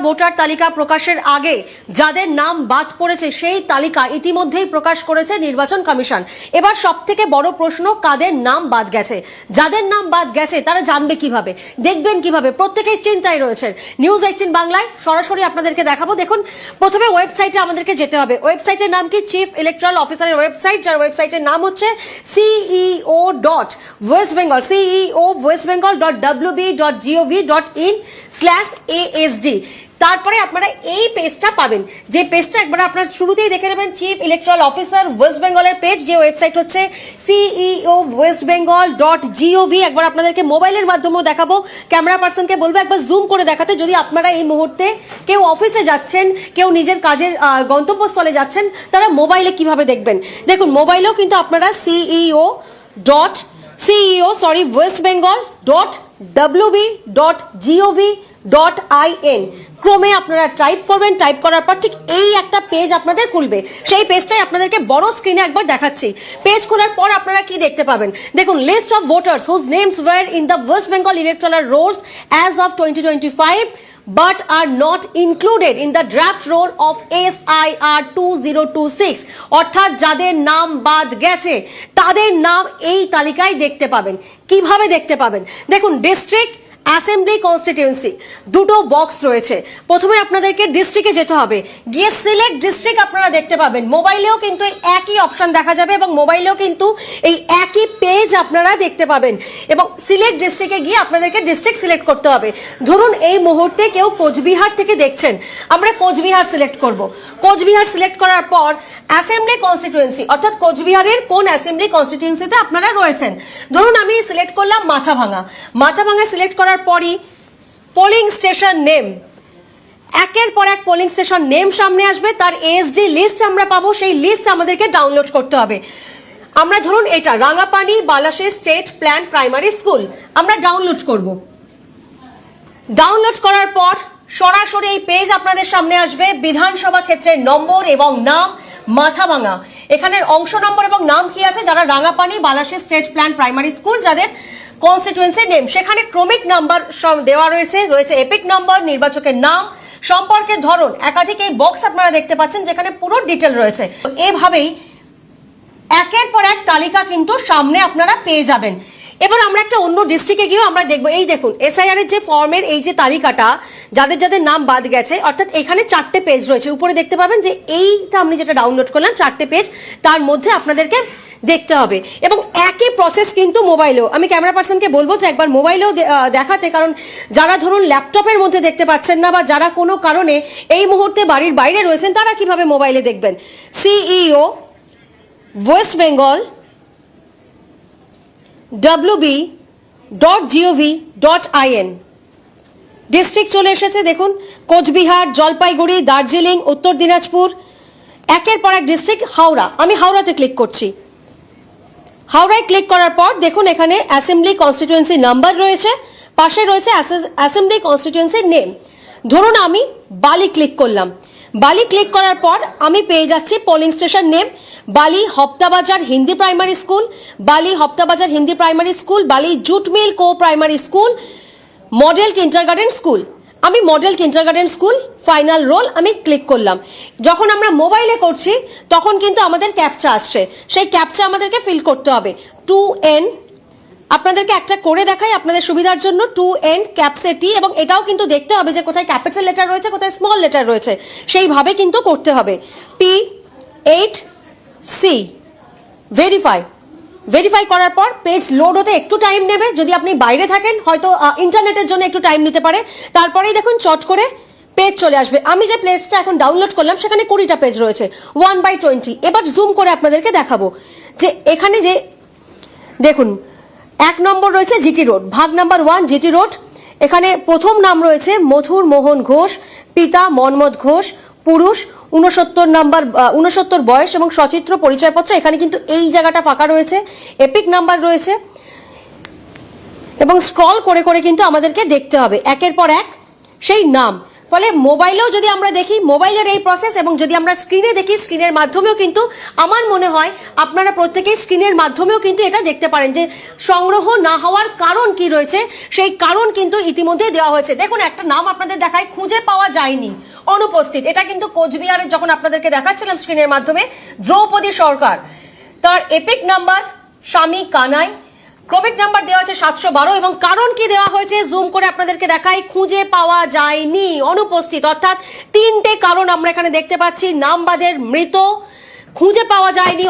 Voter তালিকা প্রকাশের আগে যাদের নাম বাদ পড়েছে সেই তালিকা ইতিমধ্যেই প্রকাশ করেছে নির্বাচন কমিশন। এবার সবথেকে বড় প্রশ্ন, কাদের নাম বাদ গেছে? যাদের নাম বাদ গেছে তারা জানবে কিভাবে, দেখবেন কিভাবে? প্রত্যেকেই চিন্তায় রয়েছেন। নিউজ 18 বাংলায় সরাসরি আপনাদেরকে দেখাবো। দেখুন, প্রথমে ওয়েবসাইটে আমাদেরকে যেতে হবে। ওয়েবসাইটের নাম কি? চিফ ইলেকট্রাল অফিসারের ওয়েবসাইট, যার ওয়েবসাইটের নাম হচ্ছে ceo.westbengal.wb.gov.in/asd। তারপরে আপনারা এই পেজটা পাবেন, যে পেজটা একবার আপনারা শুরুতেই দেখে নেবেন, চিফ ইলেকট্রাল অফিসার ওয়েস্ট বেঙ্গলের পেজ, যে ওয়েবসাইট হচ্ছে ceo.westbengal.gov। একবার আপনাদেরকে মোবাইলের মাধ্যমেও দেখাবো, ক্যামেরা পার্সনকে বলবো একবার জুম করে দেখাতে, যদি আপনারা এই মুহূর্তে কেউ অফিসে যাচ্ছেন, কেউ নিজের কাজের গন্তব্যস্থলে যাচ্ছেন, তারা মোবাইলে কিভাবে দেখবেন। দেখুন, মোবাইলেও কিন্তু আপনারা westbengal.gov.in ক্রমে আপনারা টাইপ করবেন। টাইপ করার পর ঠিক এই একটা পেজ আপনাদের খুলবে। সেই পেজটাই আপনাদেরকে বড় স্ক্রিনে একবার দেখাচ্ছি। পেজ খোলার পর আপনারা কি দেখতে পাবেন? দেখুন, list of voters whose names were in the West Bengal electoral rolls as of 2025 but are not included in the draft roll of SIR 2026। অর্থাৎ যাদের নাম বাদ গেছে তাদের নাম এই তালিকায় দেখতে পাবেন। কিভাবে দেখতে পাবেন? দেখুন, ডিস্ট্রিক্ট, অ্যাসেম্বলি, কনস্টিটিউয়েন্সি দুটো বক্স রয়েছে। প্রথমে আপনাদেরকে ডিস্ট্রিক্টে যেতে হবে, গিয়ে সিলেক্ট ডিস্ট্রিক্ট আপনারা দেখতে পাবেন। মোবাইলেও কিন্তু এই একই অপশন দেখা যাবে এবং মোবাইলেও কিন্তু এই একই পেজ আপনারা দেখতে পাবেন। এবং সিলেক্ট ডিস্ট্রিক্টে গিয়ে আপনাদেরকে ডিস্ট্রিক্ট সিলেক্ট করতে হবে। ধরুন এই মুহূর্তে কেউ কোচবিহার থেকে দেখছেন, আমরা কোচবিহার সিলেক্ট করব। কোচবিহার সিলেক্ট করার পর অ্যাসেম্বলি কনস্টিটিউয়েন্সি, অর্থাৎ কোচবিহারের কোন অ্যাসেম্বলি কনস্টিটিউয়েন্সিতে আপনারা রয়েছেন। ধরুন আমি সিলেক্ট করলাম মাথাভাঙা। মাথাভাঙা সিলেক্ট করার পরই পোলিং স্টেশন নেম, একের পর এক পোলিং স্টেশন নেম সামনে আসবে, তার এসডি লিস্ট আমরা পাবো। সেই লিস্ট আমাদেরকে ডাউনলোড করতে হবে। আমরা ধরুন এটা Rangapani Balasi state plan primary school আমরা ডাউনলোড করব। ডাউনলোড করার পর সরাসরি এই পেজ আপনাদের সামনে আসবে। বিধানসভা ক্ষেত্রের নম্বর এবং নাম মাথাভাঙা, এখানের অংশ নম্বর এবং নাম কি আছে, যারা Rangapani Balasi state plan primary school, যাদের কনস্টিটিউয়েন্সি নেম, সেখানে ক্রমিক নাম্বার দেওয়া রয়েছে, এপিক নাম্বার, নির্বাচকের নাম, সম্পর্কের ধরন, একাধিক এই বক্স আপনারা দেখতে পাচ্ছেন যেখানে পুরো ডিটেল রয়েছে। এভাবেই একের পর এক তালিকা কিন্তু সামনে আপনারা পেয়ে যাবেন। এবার আমরা একটা অন্য ডিস্ট্রিক্টে গিয়েও আমরা দেখবো। এই দেখুন, এসআইআর এর যে ফর্মের এই যে তালিকাটা, যাদের যাদের নাম বাদ গেছে, অর্থাৎ এখানে 4টে পেজ রয়েছে। উপরে দেখতে পাবেন যে এইটা আমি যেটা ডাউনলোড করলাম 4টে পেজ, তার মধ্যে আপনাদেরকে দেখতে হবে। এবং একই প্রসেস কিন্তু মোবাইলেও। আমি ক্যামেরা পার্সনকে বলবো যে একবার মোবাইলেও দেখাতে, কারণ যারা ধরুন ল্যাপটপের মধ্যে দেখতে পাচ্ছেন না, বা যারা কোনো কারণে এই মুহূর্তে বাড়ির বাইরে রয়েছেন, তারা কিভাবে মোবাইলে দেখবেন। CEO West Bengal wb.gov.in district চলে এসেছে। দেখুন, কোচবিহার, জলপাইগুড়ি, দার্জিলিং, উত্তর দিনাজপুর, একের পর এক ডিস্ট্রিক্ট। হাওড়া, আমি হাওড়াতে ক্লিক করছি। হাওড়ায় ক্লিক করার পর দেখুন এখানে অ্যাসেম্বলি কনস্টিটিউয়েন্সি নাম্বার রয়েছে, পাশে রয়েছে অ্যাসেম্বলি কনস্টিটিউয়েন্সি নেম। ধরুন আমি বালি ক্লিক করলাম। বালি ক্লিক করার পর আমি পেয়ে যাচ্ছি পোলিং স্টেশন নেম, বালি Haptabazar Hindi primary school, Bally Haptabazar Hindi primary school, Bally jute mill co primary school, model kindergarten school. আমি model kindergarten school final roll আমি ক্লিক করলাম। যখন আমরা মোবাইলে করছি তখন কিন্তু আমাদের ক্যাপচা আসছে, সেই ক্যাপচা আমাদেরকে ফিল করতে হবে। 2N, আপনাদেরকে একটা করে দেখাই আপনাদের সুবিধার জন্য, 2N ক্যাপসেটি। এবং এটাও কিন্তু দেখতে হবে যে কোথায় ক্যাপিটাল লেটার রয়েছে, কোথায় স্মল লেটার রয়েছে, সেইভাবে কিন্তু করতে হবে। P8C ভেরিফাই করার পর পেজ লোড হতে একটু টাইম নেবে। যদি আপনি বাইরে থাকেন, হয়তো ইন্টারনেটের জন্য একটু টাইম নিতে পারে। তারপরেই দেখুন চট করে পেজ চলে আসবে। আমি যে পেজটা এখন ডাউনলোড করলাম সেখানে 20টা পেজ রয়েছে, 1/20। এবার জুম করে আপনাদেরকে দেখাবো যে এখানে যে দেখুন 1 নম্বর রয়েছে জিটি রোড, ভাগ নাম্বার 1 জিটি রোড। এখানে প্রথম নাম রয়েছে মধুর মোহন ঘোষ, পিতা মনমথ ঘোষ, পুরুষ, 69 বয়স এবং সচিত্র পরিচয়পত্র। এখানে কিন্তু এই জায়গাটা ফাঁকা রয়েছে, এপিক নাম্বার রয়েছে। এবং স্ক্রল করে করে কিন্তু আমাদেরকে দেখতে হবে একের পর এক সেই নাম। ফলে মোবাইলেও যদি আমরা দেখি মোবাইলের এই প্রসেস, এবং যদি আমরা স্ক্রিনে দেখি স্ক্রিনের মাধ্যমেও কিন্তু আমার মনে হয় আপনারা প্রত্যেকেই স্ক্রিনের মাধ্যমেও কিন্তু এটা দেখতে পারেন যে সংগ্রহ না হওয়ার কারণ কি রয়েছে, সেই কারণ কিন্তু ইতিমধ্যে দেওয়া হয়েছে। দেখুন একটা নাম আপনাদের দেখায়, খুঁজে পাওয়া যায়নি, অনুপস্থিত। এটা কিন্তু কোচবিহারের যখন আপনাদেরকে দেখাচ্ছিলাম স্ক্রিনের মাধ্যমে, দ্রৌপদী সরকার, তার এপিক নাম্বার স্বামী কানাই, ক্রমিক নাম্বার দেওয়া আছে 712, এবং কারণ কি দেওয়া হয়েছে জুম করে আপনাদেরকে দেখাই, খুঁজে পাওয়া যায়নি, অনুপস্থিত। অর্থাৎ তিনটে কারণ আমরা এখানে দেখতে পাচ্ছি, নামবাদের, মৃত, খুঁজে পাওয়া যায়নি।